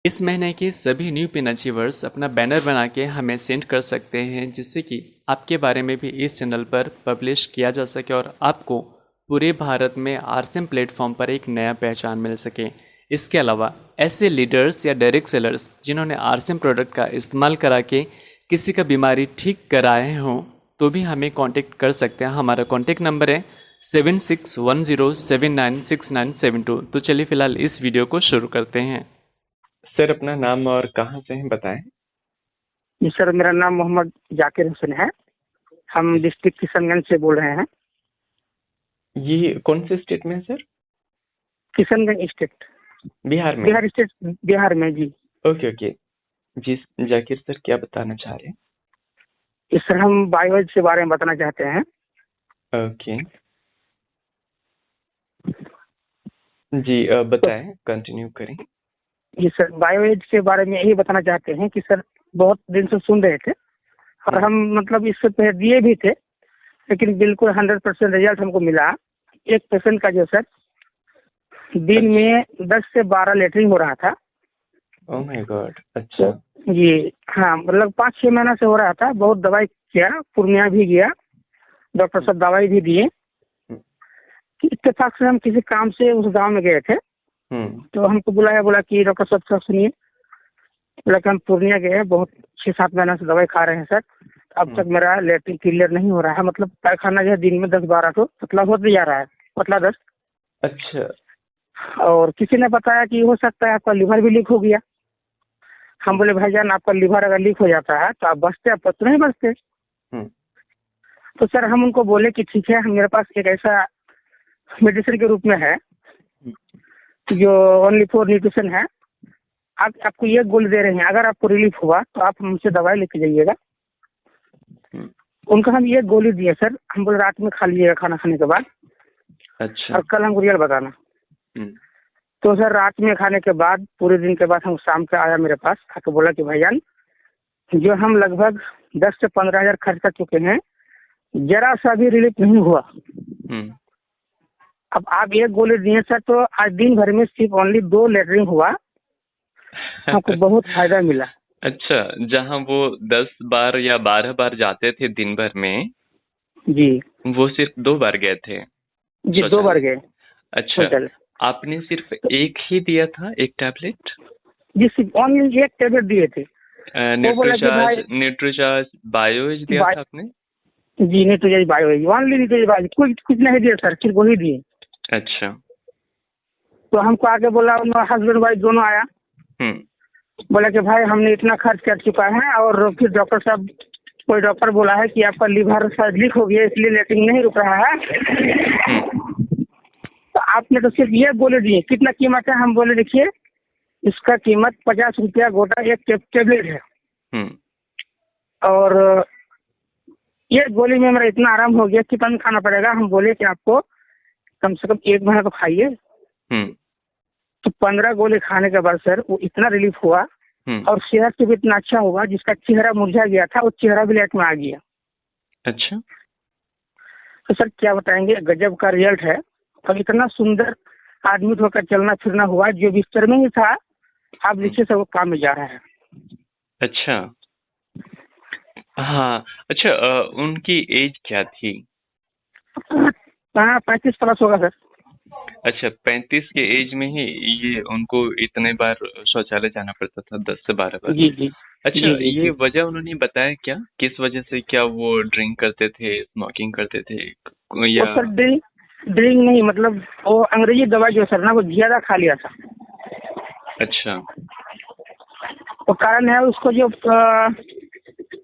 इस महीने के सभी न्यू पिन अचीवर्स अपना बैनर बना के हमें सेंड कर सकते हैं, जिससे कि आपके बारे में भी इस चैनल पर पब्लिश किया जा सके और आपको पूरे भारत में आरसीएम प्लेटफॉर्म पर एक नया पहचान मिल सके। इसके अलावा ऐसे लीडर्स या डायरेक्ट सेलर्स जिन्होंने आरसीएम प्रोडक्ट का इस्तेमाल करा के किसी का बीमारी ठीक कराए हों, तो भी हमें कांटेक्ट कर सकते हैं। हमारा कांटेक्ट नंबर है 7610796972। तो चलिए फिलहाल इस वीडियो को शुरू करते हैं। सर, अपना नाम और कहाँ से हैं बताएं। जी सर, मेरा नाम मोहम्मद जाकिर हुसैन है। हम डिस्ट्रिक्ट किशनगंज से बोल रहे हैं। ये कौन से स्टेट में है सर? किशनगंज स्टेट, बिहार में? बिहार स्टेट, बिहार में जी। ओके ओके जी। जाकिर सर, क्या बताना चाह रहे हैं? इस सर हम बायोएज के बारे में बताना चाहते हैं। ओके जी, बताएं, कंटिन्यू करें। जी सर, बायोएज के बारे में यही बताना चाहते हैं कि सर बहुत दिन से सुन रहे थे और हम मतलब इससे पहले दिए भी थे, लेकिन बिल्कुल 100% रिजल्ट हमको मिला। एक पेशेंट का जो सर दिन में 10 से 12 लेटरिन हो रहा था। ओह माय गॉड, अच्छा। जी हाँ, मतलब 5-6 महीना से हो रहा था। बहुत दवाई किया, पूर्णिया भी गया, डॉक्टर साहब दवाई भी दिए। इत्तेफाक से हम किसी काम से उस गांव में गए थे, तो हमको बुलाया, बोला कि डॉक्टर साहब सुनिए, बोला कि हम पूर्णिया गए, बहुत 6-7 महीना से दवाई खा रहे हैं सर, अब तक मेरा लेटरिन क्लियर नहीं हो रहा है। मतलब पैखाना जो है दिन में 10-12 तो पतला होते जा रहा है, पतला 10। अच्छा। और किसी ने बताया कि हो सकता है आपका लिवर भी लीक हो गया। हम बोले भाईजान, आपका लिवर अगर लीक हो जाता है तो आप बचते, आप तो नहीं बचते। तो सर हम उनको बोले कि ठीक है, मेरे पास एक ऐसा मेडिसिन के रूप में है जो ओनली फॉर न्यूट्रिशन है। आपको ये गोली दे रहे हैं, अगर आपको रिलीफ हुआ तो आप हमसे दवाई लेके जाइएगा। उनको हम ये गोली दिए सर, हम बोले रात में खा लीजिएगा खाना खाने के बाद। अच्छा। और कल हमको रिजल्ट बताना। तो सर रात में खाने के बाद पूरे दिन के बाद हम शाम को आया मेरे पास, आके बोला कि भाईजान, जो हम लगभग 10 से 15 हजार खर्च कर चुके हैं, जरा सा भी रिलीफ नहीं हुआ। अब आप एक गोली दिए सर, तो आज दिन भर में सिर्फ ओनली 2 लेटरिन हुआ, हमको बहुत फायदा मिला। अच्छा, जहाँ वो 10 बार या 12 बार जाते थे दिन भर में जी, वो सिर्फ 2 बार गए थे जी 2 बार गए। अच्छा, आपने सिर्फ एक ही दिया था, एक टैबलेट? जी, सिर्फ ओनली एक टैबलेट दिए थे। न्यूट्रीचार्ज बायोएज दिया था आपने? जी, न्यूट्रीचार्ज बायोएज, ओनली न्यूट्रीचार्ज, कुछ नहीं दिया सर, सिर्फ वही दिए। अच्छा। तो हमको आगे बोला, हस्बैंड वाइफ दोनों आया, बोला कि भाई हमने इतना खर्च कर चुका है, और फिर डॉक्टर साहब, कोई डॉक्टर बोला है कि आपका लिवर शायद लीक हो गया, इसलिए लेटरिन नहीं रुक रहा है। तो आपने तो सिर्फ ये गोली दिए, कितना कीमत है? हम बोले देखिए, इसका कीमत 50 रुपया गोटा एक टेबलेट है। और ये गोली में मेरा इतना आराम हो गया, कितना खाना पड़ेगा? हम बोले कि आपको कम से कम 1 महीना तो खाइए। तो 15 गोली खाने के बाद सर वो इतना रिलीफ हुआ और सेहत भी इतना अच्छा हुआ, जिसका चेहरा मुरझा गया था वो चेहरा भी लाइट में आ गया। अच्छा। तो सर क्या बताएंगे, गजब का रिजल्ट है। और इतना सुंदर आदमी होकर चलना फिरना हुआ, जो बिस्तर में ही था आप देखिए सब काम में जा रहा है। अच्छा। हाँ, अच्छा, उनकी एज क्या थी? 35 प्लस होगा सर। अच्छा, 35 के एज में ही ये उनको इतने बार शौचालय जाना पड़ता था, 10 से 12 बार? जी जी। अच्छा, जी, जी, ये जी। वजह उन्होंने बताया क्या, किस वजह से? क्या वो ड्रिंक करते थे, स्मोकिंग करते थे या? सर ड्रिंक नहीं, मतलब वो अंग्रेजी दवाई जो सर ना वो ज्यादा खा लिया था। अच्छा। वो कारण है उसको, जो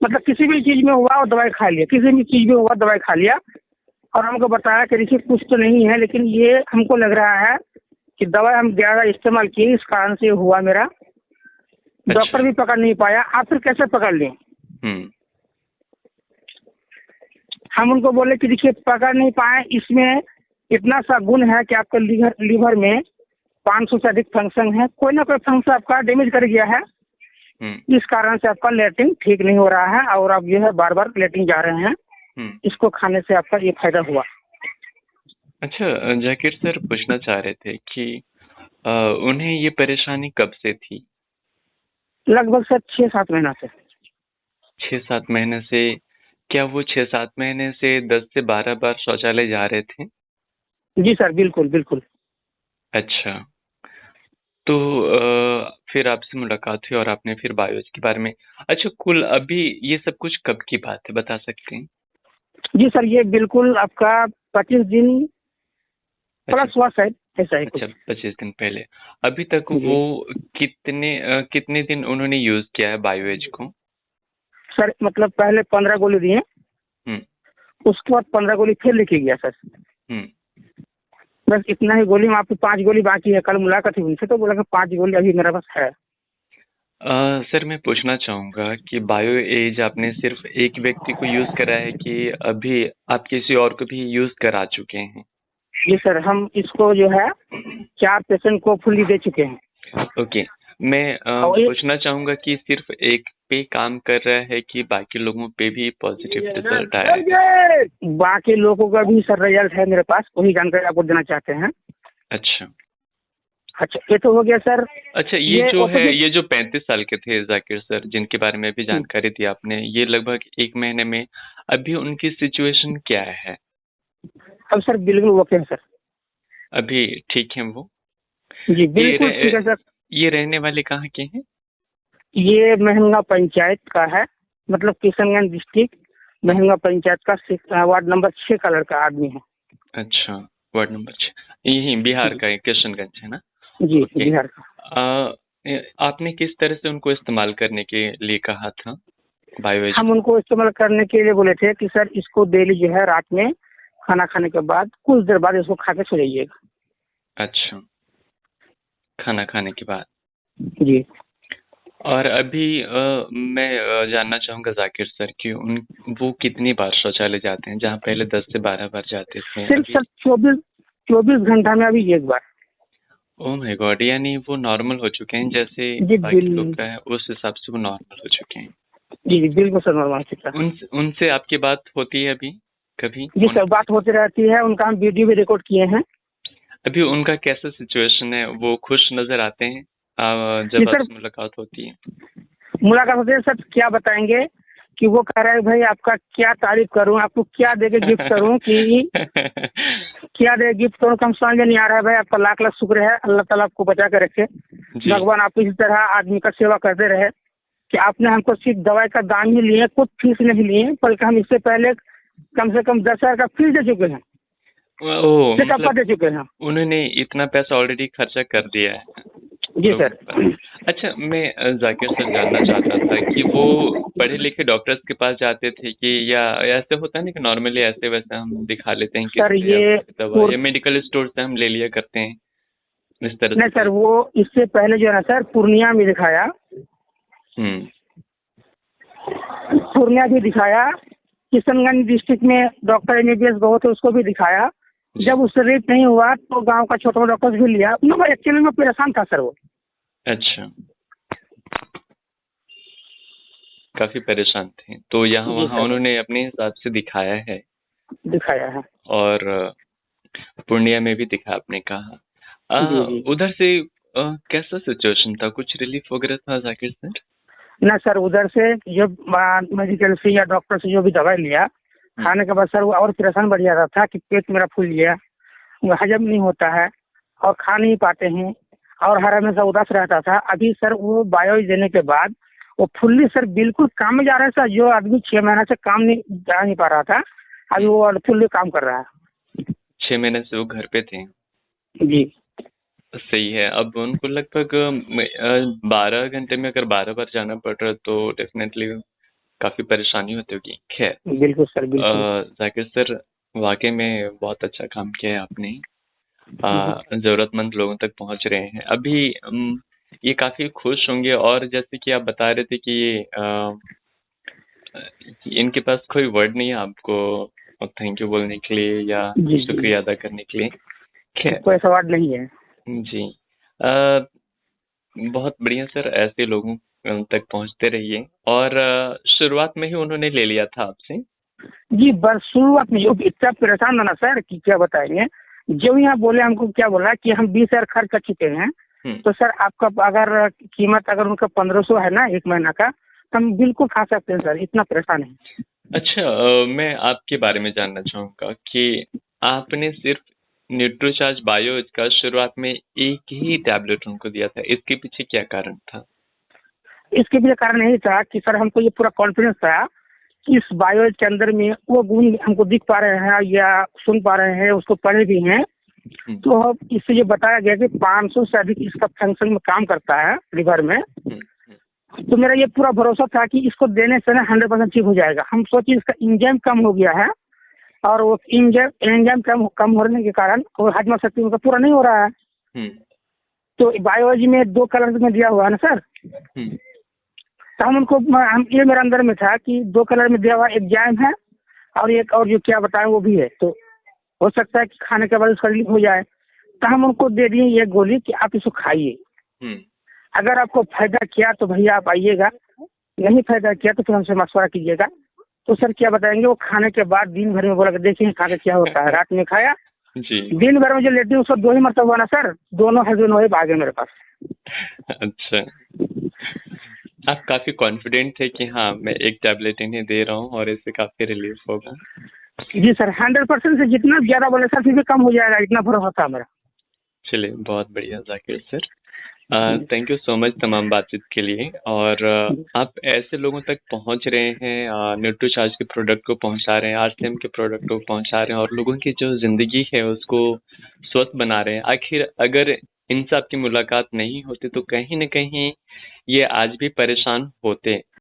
मतलब किसी भी चीज में हुआ वो दवाई खा लिया, किसी भी चीज में हुआ दवाई खा लिया। और हमको बताया कि देखिए कुछ तो नहीं है, लेकिन ये हमको लग रहा है कि दवाई हम ज्यादा इस्तेमाल किए, इस कारण से हुआ मेरा। अच्छा। डॉक्टर भी पकड़ नहीं पाया, आप फिर कैसे पकड़ लें? हम उनको बोले कि देखिए पकड़ नहीं पाए, इसमें इतना सा गुण है कि आपका लीवर में 500 से अधिक फंक्शन है, कोई ना कोई फंक्शन आपका डैमेज कर गया है, इस कारण से आपका लेटरिन ठीक नहीं हो रहा है और आप जो है बार बार लेटरिन जा रहे हैं। इसको खाने से आपका ये फायदा हुआ। अच्छा, जाकिर सर पूछना चाह रहे थे कि उन्हें ये परेशानी कब से थी? लगभग सर 6-7 महीना से। 6-7 महीने से? क्या वो 6-7 महीने से 10 से 12 बार शौचालय जा रहे थे? जी सर, बिल्कुल बिल्कुल। अच्छा। तो फिर आपसे मुलाकात हुई और आपने फिर बायोलॉजी के बारे में, अच्छा कुल अभी ये सब कुछ कब की बात है, बता सकते हैं? जी सर, ये बिल्कुल आपका 25 दिन अच्छा। प्लस हुआ शायद, ऐसा ही अच्छा, कुछ। 25 दिन पहले। अभी तक जी वो कितने दिन उन्होंने यूज किया है बायोएज को? सर, मतलब पहले 15 गोली दिए, हम्म। उसके बाद 15 गोली फिर लेके गया सर। हम्म। बस इतना ही गोली में, आपकी 5 गोली बाकी है। कल मुलाकात हुई उनसे तो बोला कि 5 गोली अभी मेरे पास है। सर मैं पूछना चाहूंगा कि बायो एज आपने सिर्फ एक व्यक्ति को यूज करा है कि अभी आप किसी और को भी यूज करा चुके हैं? जी सर, हम इसको जो है 4 पेशेंट को फुल्ली दे चुके हैं। ओके। मैं और ये पूछना चाहूंगा कि सिर्फ एक पे काम कर रहा है कि बाकी लोगों पे भी पॉजिटिव रिजल्ट आया है? बाकी लोगों का भी सर रिजल्ट है मेरे पास, वही जानकारी आपको देना चाहते हैं। अच्छा। अच्छा, ये तो हो गया सर। अच्छा, ये जो है, ओपीडी। ये जो 35 साल के थे जाकिर सर, जिनके बारे में भी जानकारी दी आपने, ये लगभग 1 महीने में, अभी उनकी सिचुएशन क्या है? अब सर बिल्कुल ओके है सर। अभी ठीक है वो? जी ये बिल्कुल ठीक है सर। ये रहने वाले कहाँ के हैं? ये महंगा पंचायत का है, मतलब किशनगंज डिस्ट्रिक्ट महंगा पंचायत का वार्ड नंबर 6 का लड़का आदमी है। अच्छा, वार्ड नंबर 6, यही बिहार जी का है, किशनगंज है ना? जी, ओके। बिहार का। आपने किस तरह से उनको इस्तेमाल करने के लिए कहा था बायोएज हम को? उनको इस्तेमाल करने के लिए बोले थे कि सर इसको डेली जो है रात में खाना खाने के बाद कुछ देर बाद इसको खा के सो जाइएगा। अच्छा, खाना खाने के बाद। जी और अभी मैं जानना चाहूंगा जाकिर सर कि उन वो कितनी बार शौचालय जाते हैं, जहाँ पहले 10 से 12 बार जाते थे, सिर्फ अभी? सर 24 घंटा में अभी एक बार। ओह माय गॉड, यानी वो नॉर्मल हो चुके हैं, जैसे जी बाकी लोग का है उस हिसाब से वो नॉर्मल हो चुके हैं। जी जी, बिल्कुल सर, नॉर्मल चित्रा। उनसे आपकी बात होती है अभी कभी जी फोन सर, पे? बात होती रहती है, उनका हम वीडियो भी रिकॉर्ड किए हैं। अभी उनका कैसा सिचुएशन है, वो खुश नजर आते हैं जी जब सर, आपसे मुलाकात होती है? मुलाकात होती है सर, क्या बताएंगे कि वो कह रहा है भाई आपका क्या तारीफ करूं, आपको क्या दे के गिफ्ट करूं कि क्या दे गिफ्ट करूं, कम समझ में नहीं आ रहा है भाई। आपका लाख लाख शुक्र है, अल्लाह ताला आपको बचा कर रखे। जी। भगवान आपको इसी तरह आदमी का सेवा करते रहे कि आपने हमको सिर्फ दवाई का दाम ही लिए, कुछ फीस नहीं लिए, बल्कि हम इससे पहले कम से कम 10,000 का फीस दे चुके हैं, ओह, चेकअप का मतलब दे चुके हैं। उन्होंने इतना पैसा ऑलरेडी खर्चा कर दिया है जी लोगों सर। पर। अच्छा, मैं जाकिर सर जानना चाहता था कि वो पढ़े लिखे डॉक्टर्स के पास जाते थे कि, या ऐसे होता है ना कि नॉर्मली ऐसे वैसे हम दिखा लेते हैं सर किसी से, या ये कोई दवा या मेडिकल स्टोर से हम ले लिया करते हैं, इस तरह नहीं से सर, कोई? वो इससे पहले जो है ना सर, पूर्णिया में दिखाया, हम्म। पूर्णिया भी दिखाया, किशनगंज डिस्ट्रिक्ट में डॉक्टर एमबीबीएस बहुत है, उसको भी दिखाया। जब उससे रेट नहीं हुआ तो गांव का छोटा मोटा डॉक्टर भी लिया। मतलब एक्चुअली में परेशान था सर वो। अच्छा, काफी परेशान थे तो यहाँ जी वहाँ सर, उन्होंने अपने हिसाब से दिखाया है। दिखाया है। और पूर्णिया में भी दिखा, आपने कहा। जी जी। उधर से कैसा सिचुएशन था, कुछ रिलीफ वगैरह था जाकिर सर? ना सर, उधर से जो मेडिकल से या डॉक्टर से जो भी दवाई लिया, खाने के बाद सर वो और परेशान बढ़ जाता था कि पेट मेरा फूल गया, वो हजम नहीं होता है और खा नहीं पाते हैं, और हर हमेशा उदास रहता था। अभी सर वो बायो देने के बाद वो फुल्ली सर बिल्कुल काम में जा रहा है सर। जो आदमी 6 महीना से काम नहीं जा नहीं पा रहा था, अभी वो फुल्ली काम कर रहा है। 6 महीने से वो घर पे थे? जी सही है। अब उनको लगभग 12 घंटे में अगर 12 बार जाना पड़ रहा है तो डेफिनेटली काफी परेशानी होती होगी। खैर, बिल्कुल सर, बिल्कुल। जाकिर सर, वाकई में बहुत अच्छा काम किया है आपने। जरूरतमंद लोगों तक पहुंच रहे हैं अभी। ये काफी खुश होंगे, और जैसे कि आप बता रहे थे कि इनके पास कोई वर्ड नहीं है आपको थैंक यू बोलने के लिए या जी जी, शुक्रिया अदा करने के लिए। खैर, कोई सवाल नहीं है। जी। अ, बहुत बढ़िया सर, ऐसे लोगों तक पहुंचते रहिए। और शुरुआत में ही उन्होंने ले लिया था आपसे? जी बस शुरुआत में जो इतना परेशान था ना सर कि क्या बताएंगे। जो यहाँ बोले हमको क्या बोला कि हम 20,000 खर्च कर चुके हैं, तो सर आपका अगर कीमत अगर उनका 1500 है ना एक महीना का, तो हम बिल्कुल खा सकते हैं सर, इतना परेशान है। अच्छा, मैं आपके बारे में जानना चाहूँगा कि आपने सिर्फ न्यूट्रोचार्ज बायो का शुरुआत में एक ही टैबलेट उनको दिया था, इसके पीछे क्या कारण था? इसके पीछे कारण यही था कि सर हमको ये पूरा कॉन्फिडेंस था कि इस बायो के अंदर में वो गुण हमको दिख पा रहे हैं या सुन पा रहे हैं, उसको पढ़े भी हैं। तो इससे ये बताया गया कि 500 से अधिक इसका फंक्शन में काम करता है लिवर में। तो मेरा ये पूरा भरोसा था कि इसको देने से ना 100% ठीक हो जाएगा। हम सोचे इसका इंजाइम कम हो गया है और वो इंजाइम कम होने के कारण वो हजमा शक्ति उनका पूरा नहीं हो रहा है। तो बायोलॉजी में 2 कलर में दिया हुआ है ना सर। तो हम ये मेरे अंदर में था कि 2 कलर में दिया हुआ एक जैम है और एक और जो क्या बताएं वो भी है। तो हो सकता है कि खाने के बाद उसका रिलीफ हो जाए। तो हम उनको दे दिए ये गोली कि आप इसको खाइए। अगर आपको फायदा किया तो भैया आप आइएगा, नहीं फायदा किया तो फिर हमसे मशवरा कीजिएगा। तो सर क्या बताएंगे, वो खाने के बाद दिन भर में बोला देखिए खा के क्या होता है। रात में खाया जी, दिन भर में जो लेटी उसको 2 ही मरतबा हुआ ना सर, दोनों हस्बैंड वाइफ आ गए मेरे पास। अच्छा, आप काफी कॉन्फिडेंट थे कि हाँ मैं एक टैबलेट इन्हें दे रहा हूँ और इससे काफी रिलीफ होगा। जी सर, 100% से जितना ज्यादा बोले सर फिर भी कम हो जाएगा, इतना भरोसा था मेरा। चलिए, बहुत बढ़िया Zakir sir, thank you so much तमाम बातचीत के लिए। और आप ऐसे लोगों तक पहुंच रहे हैं, न्यूट्रोचार्ज के प्रोडक्ट को पहुंचा रहे हैं, आरसीएम के प्रोडक्ट को पहुंचा रहे हैं और लोगों की जो जिंदगी है उसको स्वस्थ बना रहे हैं। आखिर अगर इनसे आपकी मुलाकात नहीं होती तो कहीं न कहीं ये आज भी परेशान होते।